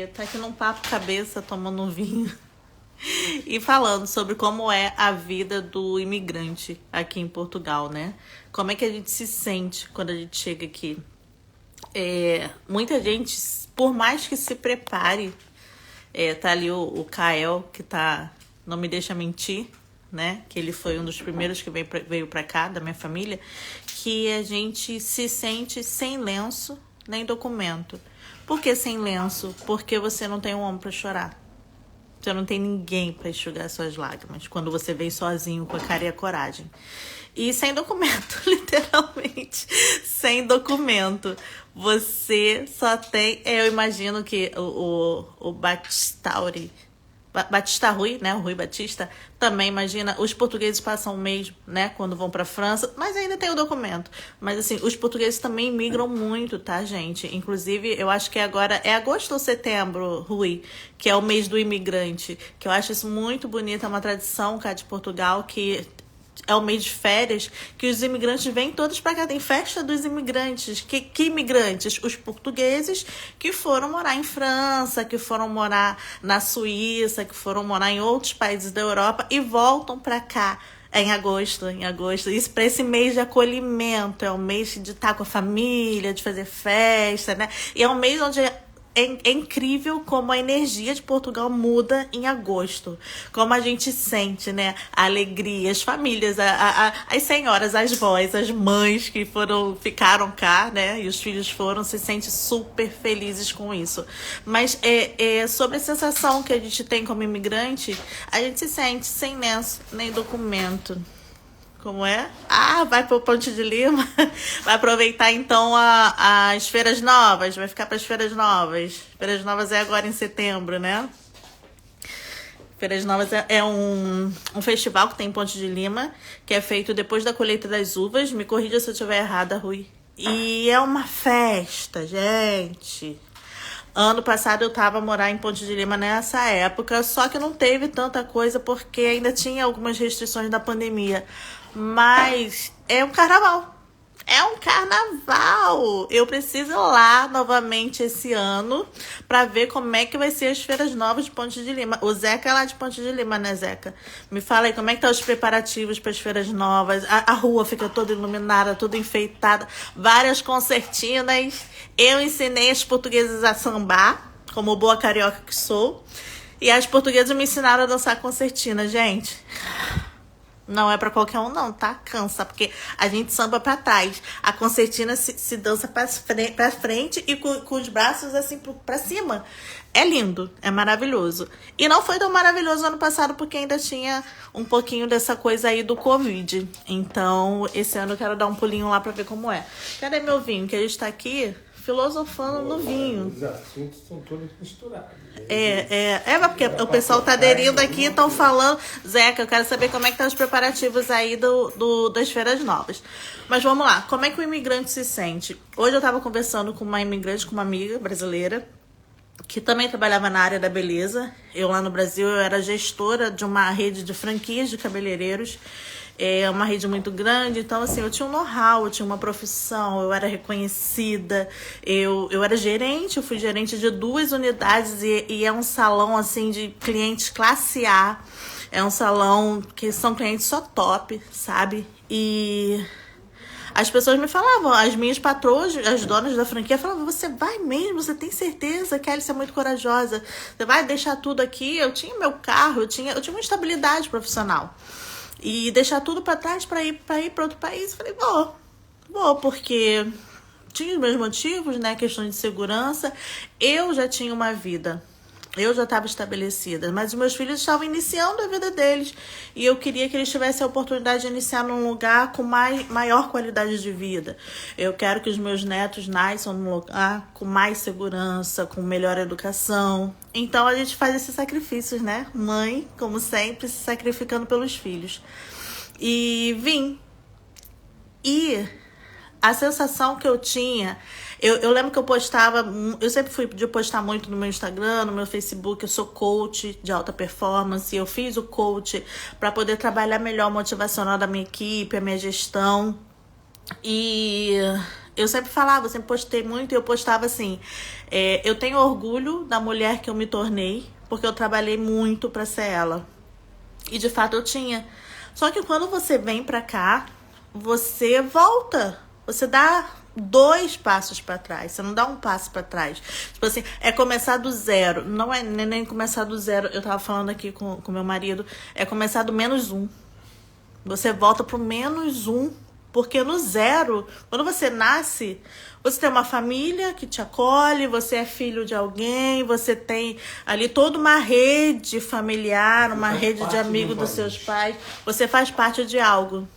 tá aqui num papo cabeça, tomando um vinho e falando sobre como é a vida do imigrante aqui em Portugal, né? Como é que a gente se sente quando a gente chega aqui. Muita gente, por mais que se prepare, tá ali o Kael, que tá, não me deixa mentir, né? Que ele foi um dos primeiros que veio pra cá, da minha família, que a gente se sente sem lenço nem documento. Por que sem lenço? Porque você não tem um ombro pra chorar. Você não tem ninguém para enxugar suas lágrimas quando você vem sozinho com a cara e a coragem. E sem documento, literalmente. Sem documento. Você só tem... Eu imagino que o Batista Rui, né? O Rui Batista, também imagina. Os portugueses passam um mês, né? Quando vão pra França, mas ainda tem o documento. Mas assim, os portugueses também migram muito, tá, gente? Inclusive, eu acho que agora é agosto ou setembro, Rui, que é o mês do imigrante. Que eu acho isso muito bonito, é uma tradição cá de Portugal, que é o mês de férias, que os imigrantes vêm todos para cá. Tem festa dos imigrantes. Que imigrantes? Os portugueses que foram morar em França, que foram morar na Suíça, que foram morar em outros países da Europa e voltam para cá. Em agosto. Isso para esse mês de acolhimento. É o mês de estar com a família, de fazer festa, né? E é um mês onde é incrível como a energia de Portugal muda em agosto. Como a gente sente, né? A alegria, as famílias, as senhoras, as vós, as mães que ficaram cá, né? E os filhos foram, se sentem super felizes com isso. Mas sobre a sensação que a gente tem como imigrante, a gente se sente sem lenço, nem documento. Como é? Vai pro Ponte de Lima. Vai aproveitar, então, as feiras novas. Vai ficar para as feiras novas. Feiras novas é agora em setembro, né? Feiras novas é um festival que tem em Ponte de Lima, que é feito depois da colheita das uvas. Me corrija se eu estiver errada, Rui. E é uma festa, gente. Ano passado eu tava a morar em Ponte de Lima nessa época, só que não teve tanta coisa porque ainda tinha algumas restrições da pandemia. Mas é um carnaval. É um carnaval. Eu preciso ir lá novamente esse ano pra ver como é que vai ser as feiras novas de Ponte de Lima. O Zeca é lá de Ponte de Lima, né, Zeca? Me fala aí, como é que tá os preparativos para as feiras novas? A rua fica toda iluminada, toda enfeitada, várias concertinas. Eu ensinei as portuguesas a sambar, como boa carioca que sou. E as portuguesas me ensinaram a dançar concertina, gente. Não é pra qualquer um não, tá? Cansa, porque a gente samba pra trás. A concertina se dança pra frente e com os braços assim pra cima. É lindo, é maravilhoso. E não foi tão maravilhoso ano passado porque ainda tinha um pouquinho dessa coisa aí do Covid. Então, esse ano eu quero dar um pulinho lá pra ver como é. Cadê meu vinho? Que a gente tá aqui filosofando no vinho. Os assuntos são todos misturados. Porque o pessoal tá aderindo aqui, estão falando. Zeca, eu quero saber como é que tá os preparativos aí das feiras novas. Mas vamos lá, como é que o imigrante se sente? Hoje eu tava conversando com uma imigrante, com uma amiga brasileira, que também trabalhava na área da beleza. Eu lá no Brasil, eu era gestora de uma rede de franquias de cabeleireiros. É uma rede muito grande, então assim, eu tinha um know-how, eu tinha uma profissão, eu era reconhecida, eu era gerente, eu fui gerente de 2 unidades e é um salão assim de clientes classe A, é um salão que são clientes só top, sabe? E as pessoas me falavam, as minhas patroas, as donas da franquia falavam, você vai mesmo, você tem certeza que a Alice é muito corajosa, você vai deixar tudo aqui? Eu tinha meu carro, eu tinha uma estabilidade profissional. E deixar tudo para trás para ir para outro país. Falei, vou, porque tinha os meus motivos, né? Questão de segurança. Eu já tinha uma vida. Eu já estava estabelecida, mas os meus filhos estavam iniciando a vida deles. E eu queria que eles tivessem a oportunidade de iniciar num lugar com maior qualidade de vida. Eu quero que os meus netos nasçam num lugar com mais segurança, com melhor educação. Então a gente faz esses sacrifícios, né? Mãe, como sempre, se sacrificando pelos filhos. E vim. E a sensação que eu tinha... Eu lembro que eu sempre fui de postar muito no meu Instagram, no meu Facebook. Eu sou coach de alta performance. Eu fiz o coach para poder trabalhar melhor o motivacional da minha equipe, a minha gestão. E Eu sempre falava, eu sempre postei muito e eu postava assim, eu tenho orgulho da mulher que eu me tornei, porque eu trabalhei muito pra ser ela. E de fato eu tinha. Só que quando você vem pra cá, você volta. Você dá 2 passos pra trás. Você não dá um passo pra trás. Tipo assim, é começar do zero. Não é nem começar do zero. Eu tava falando aqui com meu marido. É começar do -1. Você volta pro -1. Porque no zero, quando você nasce, você tem uma família que te acolhe, você é filho de alguém, você tem ali toda uma rede familiar, uma rede de amigos dos seus pais. Você faz parte de algo.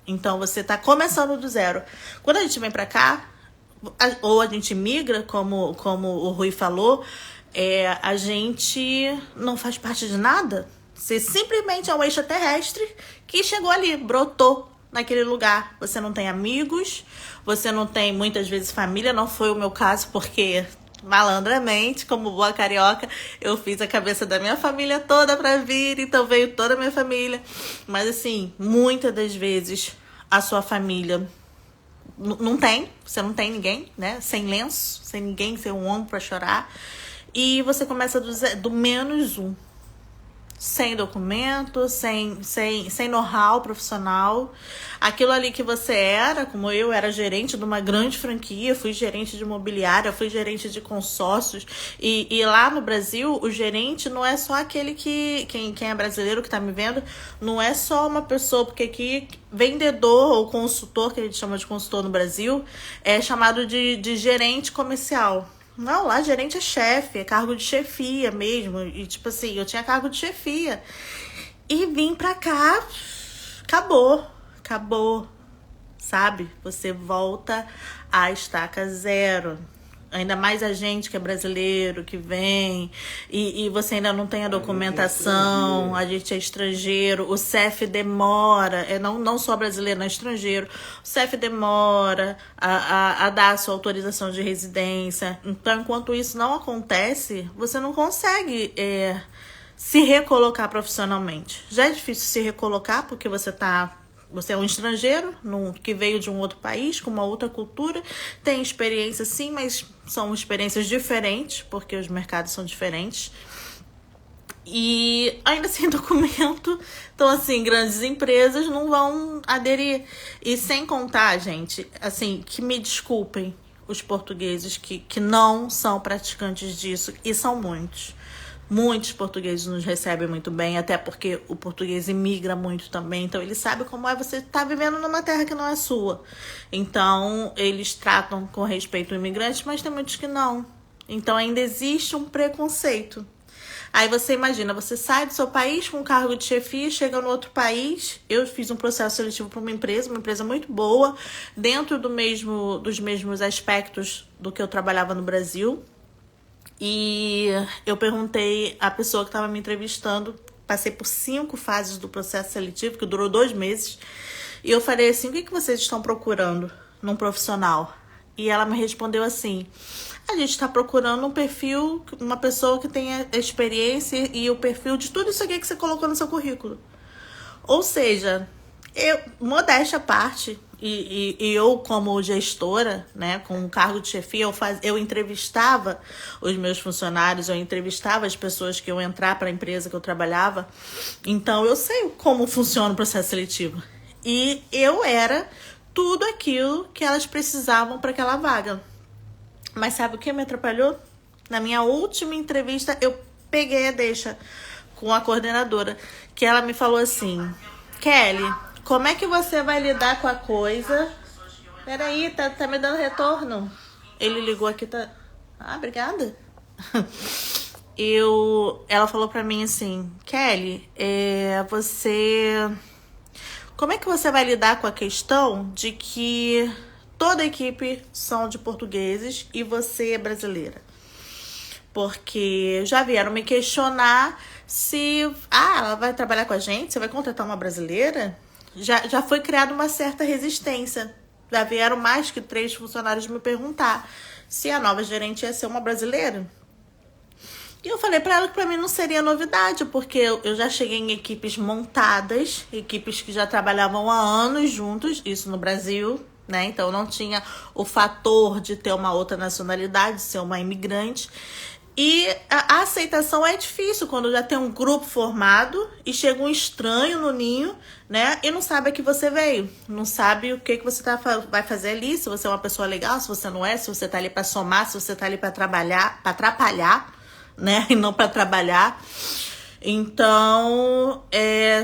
Então, você tá começando do zero. Quando a gente vem pra cá, ou a gente migra, como o Rui falou, a gente não faz parte de nada. Você simplesmente é um extraterrestre que chegou ali, brotou naquele lugar. Você não tem amigos, você não tem muitas vezes família. Não foi o meu caso, porque malandramente, como boa carioca, eu fiz a cabeça da minha família toda pra vir, então veio toda a minha família. Mas assim, muitas das vezes a sua família não tem, você não tem ninguém, né? Sem lenço, sem ninguém, sem um ombro pra chorar. E você começa do -1. Sem documento, sem know-how profissional. Aquilo ali que você era, como eu era gerente de uma grande franquia, fui gerente de imobiliária, fui gerente de consórcios. E lá no Brasil, o gerente não é só aquele quem é brasileiro que está me vendo, não é só uma pessoa, porque aqui vendedor ou consultor, que a gente chama de consultor no Brasil, é chamado de gerente comercial. Não, lá gerente é chefe, é cargo de chefia mesmo. E tipo assim, eu tinha cargo de chefia. E vim pra cá, acabou, sabe? Você volta à estaca zero. Ainda mais a gente que é brasileiro, que vem, e você ainda não tem a documentação, a gente é estrangeiro, o CEF demora, não só brasileiro, é estrangeiro, o CEF demora a dar a sua autorização de residência. Então, enquanto isso não acontece, você não consegue se recolocar profissionalmente. Já é difícil se recolocar, porque você é um estrangeiro que veio de um outro país, com uma outra cultura, tem experiência sim, mas são experiências diferentes, porque os mercados são diferentes. E ainda sem documento, então assim, grandes empresas não vão aderir. E sem contar, gente, assim, que me desculpem os portugueses que não são praticantes disso, e são muitos. Muitos portugueses nos recebem muito bem, até porque o português imigra muito também. Então, ele sabe como é você estar vivendo numa terra que não é sua. Então, eles tratam com respeito o imigrante, mas tem muitos que não. Então, ainda existe um preconceito. Aí você imagina, você sai do seu país com um cargo de chefia, chega no outro país. Eu fiz um processo seletivo para uma empresa muito boa, dentro dos mesmos aspectos do que eu trabalhava no Brasil. E eu perguntei à pessoa que estava me entrevistando, passei por 5 fases do processo seletivo, que durou 2 meses, e eu falei assim, o que vocês estão procurando num profissional? E ela me respondeu assim, a gente está procurando um perfil, uma pessoa que tenha experiência e o perfil de tudo isso aqui que você colocou no seu currículo. Ou seja, modéstia à parte, e eu como gestora, né, com um cargo de chefia, eu entrevistava os meus funcionários, eu entrevistava as pessoas que iam entrar para a empresa que eu trabalhava, então eu sei como funciona o processo seletivo. E eu era tudo aquilo que elas precisavam para aquela vaga. Mas sabe o que me atrapalhou? Na minha última entrevista, eu peguei a deixa com a coordenadora, que ela me falou assim, Kelly, como é que você vai lidar com a coisa? Peraí, tá me dando retorno. Ele ligou aqui, tá... Ah, obrigada. Ela falou pra mim assim, Kelly, como é que você vai lidar com a questão de que toda a equipe são de portugueses e você é brasileira? Porque já vieram me questionar se... ela vai trabalhar com a gente? Você vai contratar uma brasileira? Já foi criada uma certa resistência. Já vieram mais que 3 funcionários me perguntar se a nova gerente ia ser uma brasileira. E eu falei para ela que para mim não seria novidade, porque eu já cheguei em equipes montadas, equipes que já trabalhavam há anos juntos, isso no Brasil, né? Então não tinha o fator de ter uma outra nacionalidade, de ser uma imigrante. E a aceitação é difícil quando já tem um grupo formado e chega um estranho no ninho, né? E não sabe a que você veio. Não sabe o que você vai fazer ali, se você é uma pessoa legal, se você não é, se você tá ali para somar, se você tá ali para trabalhar, para atrapalhar, né? E não para trabalhar. Então,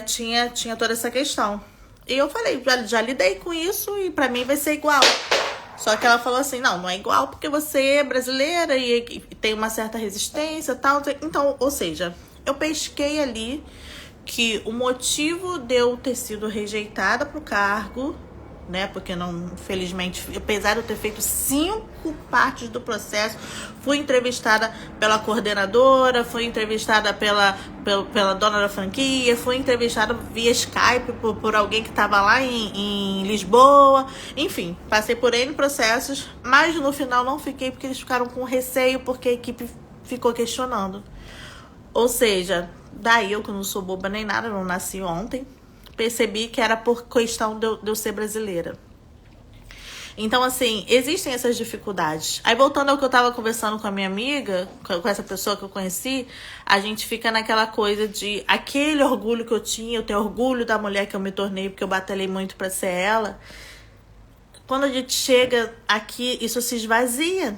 tinha toda essa questão. E eu falei, já lidei com isso e pra mim vai ser igual. Só que ela falou assim, não é igual porque você é brasileira e tem uma certa resistência e tal. Então, ou seja, eu pesquei ali que o motivo de eu ter sido rejeitada pro cargo, né? Porque não, infelizmente, apesar de eu ter feito 5 partes do processo, fui entrevistada pela coordenadora, fui entrevistada pela dona da franquia, fui entrevistada via Skype por alguém que estava lá em Lisboa. Enfim, passei por N processos, mas no final não fiquei porque eles ficaram com receio, porque a equipe ficou questionando. Ou seja, daí eu que não sou boba nem nada, não nasci ontem, percebi que era por questão de eu ser brasileira. Então, assim, existem essas dificuldades. Aí, voltando ao que eu tava conversando com a minha amiga, com essa pessoa que eu conheci, a gente fica naquela coisa de aquele orgulho que eu tinha, eu tenho orgulho da mulher que eu me tornei, porque eu batalhei muito pra ser ela. Quando a gente chega aqui, isso se esvazia.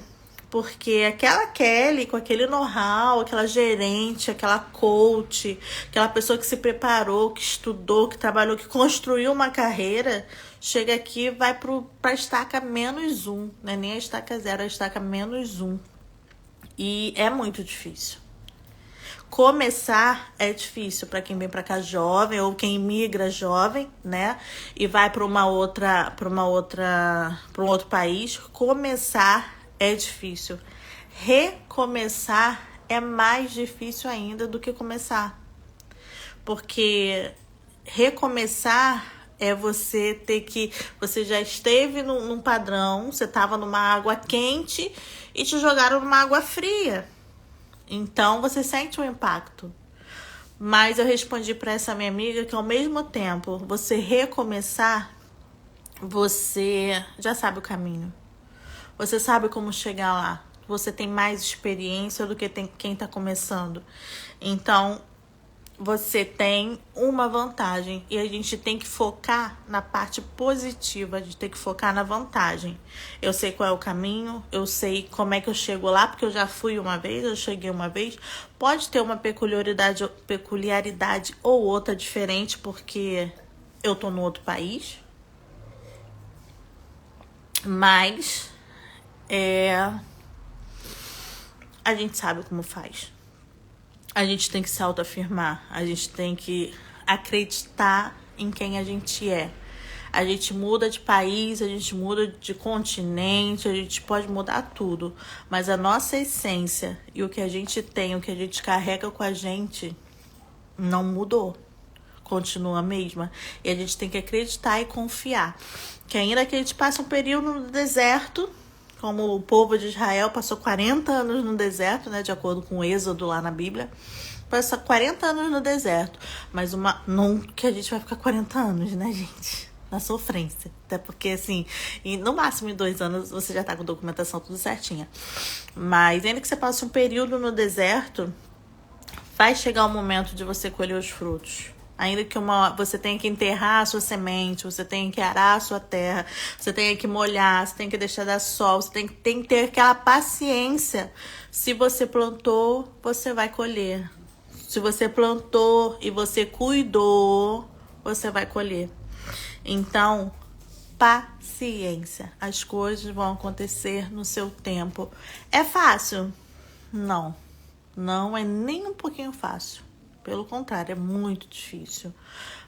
Porque aquela Kelly, com aquele know-how, aquela gerente, aquela coach, aquela pessoa que se preparou, que estudou, que trabalhou, que construiu uma carreira, chega aqui e vai pra estaca -1. Não é nem a estaca 0, é a estaca -1. E é muito difícil. Começar é difícil para quem vem para cá jovem ou quem migra jovem, né? E vai para um outro país. Começar é difícil. Recomeçar é mais difícil ainda do que começar. Porque recomeçar é você ter que... Você já esteve num padrão, você estava numa água quente e te jogaram numa água fria. Então, você sente um impacto. Mas eu respondi para essa minha amiga que ao mesmo tempo, você recomeçar, você já sabe o caminho. Você sabe como chegar lá. Você tem mais experiência do que quem está começando. Então, você tem uma vantagem. E a gente tem que focar na parte positiva. A gente tem que focar na vantagem. Eu sei qual é o caminho. Eu sei como é que eu chego lá. Porque eu já fui uma vez. Eu cheguei uma vez. Pode ter uma peculiaridade ou outra diferente. Porque eu tô no outro país. Mas... a gente sabe como faz. A gente tem que se autoafirmar. A gente tem que acreditar em quem a gente é. A gente muda de país, a gente muda de continente, a gente pode mudar tudo. Mas a nossa essência e o que a gente tem, o que a gente carrega com a gente, não mudou. Continua a mesma. E a gente tem que acreditar e confiar. Que ainda que a gente passe um período no deserto, como o povo de Israel passou 40 anos no deserto, né, de acordo com o Êxodo lá na Bíblia, passa 40 anos no deserto, mas não que a gente vai ficar 40 anos, né, gente? Na sofrência. Até porque, assim, no máximo em 2 anos você já tá com documentação tudo certinha. Mas ainda que você passe um período no deserto, vai chegar o momento de você colher os frutos. Ainda que você tenha que enterrar a sua semente, você tenha que arar a sua terra, você tenha que molhar, você tem que deixar dar sol, você tem que ter aquela paciência. Se você plantou, você vai colher. Se você plantou e você cuidou, você vai colher. Então, paciência. As coisas vão acontecer no seu tempo. É fácil? Não. Não é nem um pouquinho fácil. Pelo contrário, é muito difícil.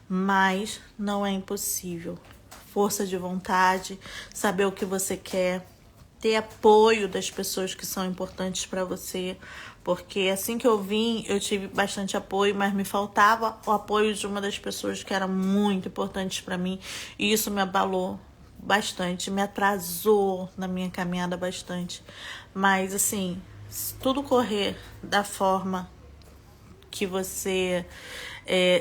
Mas não é impossível. Força de vontade, saber o que você quer, ter apoio das pessoas que são importantes para você. Porque assim que eu vim, eu tive bastante apoio, mas me faltava o apoio de uma das pessoas que era muito importante para mim. E isso me abalou bastante, me atrasou na minha caminhada bastante. Mas assim, se tudo correr da forma que você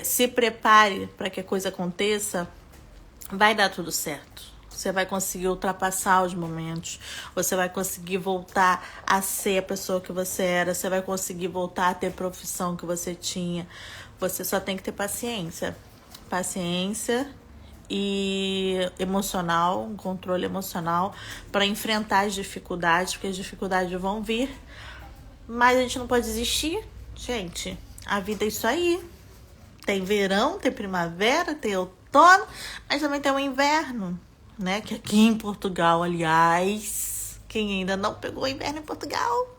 se prepare para que a coisa aconteça, vai dar tudo certo. Você vai conseguir ultrapassar os momentos. Você vai conseguir voltar a ser a pessoa que você era. Você vai conseguir voltar a ter a profissão que você tinha. Você só tem que ter paciência. Paciência e emocional, um controle emocional para enfrentar as dificuldades, porque as dificuldades vão vir. Mas a gente não pode desistir. Gente, a vida é isso aí. Tem verão, tem primavera, tem outono, mas também tem o inverno, né? Que aqui em Portugal, aliás, quem ainda não pegou inverno em Portugal,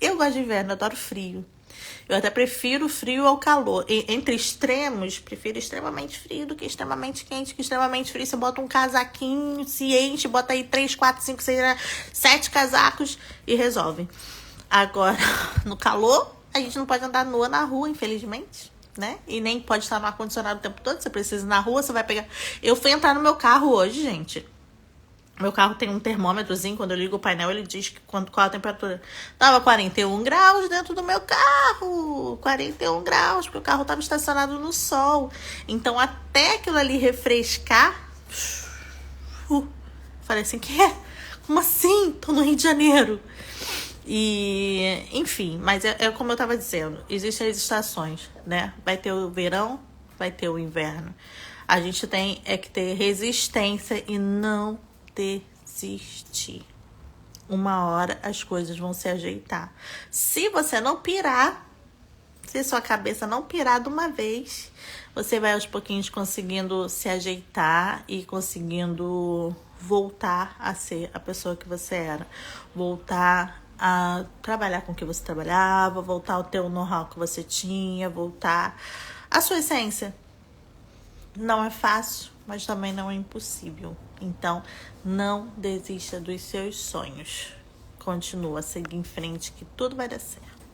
eu gosto de inverno, adoro frio. Eu até prefiro frio ao calor. Entre extremos, prefiro extremamente frio do que extremamente quente. Que extremamente frio, você bota um casaquinho, se enche, bota aí 3, 4, 5, 6, 7 casacos e resolve. Agora, no calor, a gente não pode andar nua na rua, infelizmente, né? E nem pode estar no ar-condicionado o tempo todo. Você precisa ir na rua, você vai pegar... Eu fui entrar no meu carro hoje, gente. Meu carro tem um termômetrozinho, quando eu ligo o painel, ele diz qual a temperatura. Tava 41 graus dentro do meu carro. 41 graus, porque o carro tava estacionado no sol. Então, até aquilo ali refrescar... falei assim, como assim? Tô no Rio de Janeiro. E, enfim, mas é como eu tava dizendo, existem as estações, né? Vai ter o verão, vai ter o inverno. A gente tem que ter resistência e não desistir. Uma hora as coisas vão se ajeitar. Se você não pirar, se sua cabeça não pirar de uma vez, você vai aos pouquinhos conseguindo se ajeitar e conseguindo voltar a ser a pessoa que você era. Voltar a trabalhar com o que você trabalhava, voltar ao teu know-how que você tinha, voltar à sua essência. Não é fácil, mas também não é impossível. Então, não desista dos seus sonhos. Continua a seguir em frente que tudo vai dar certo.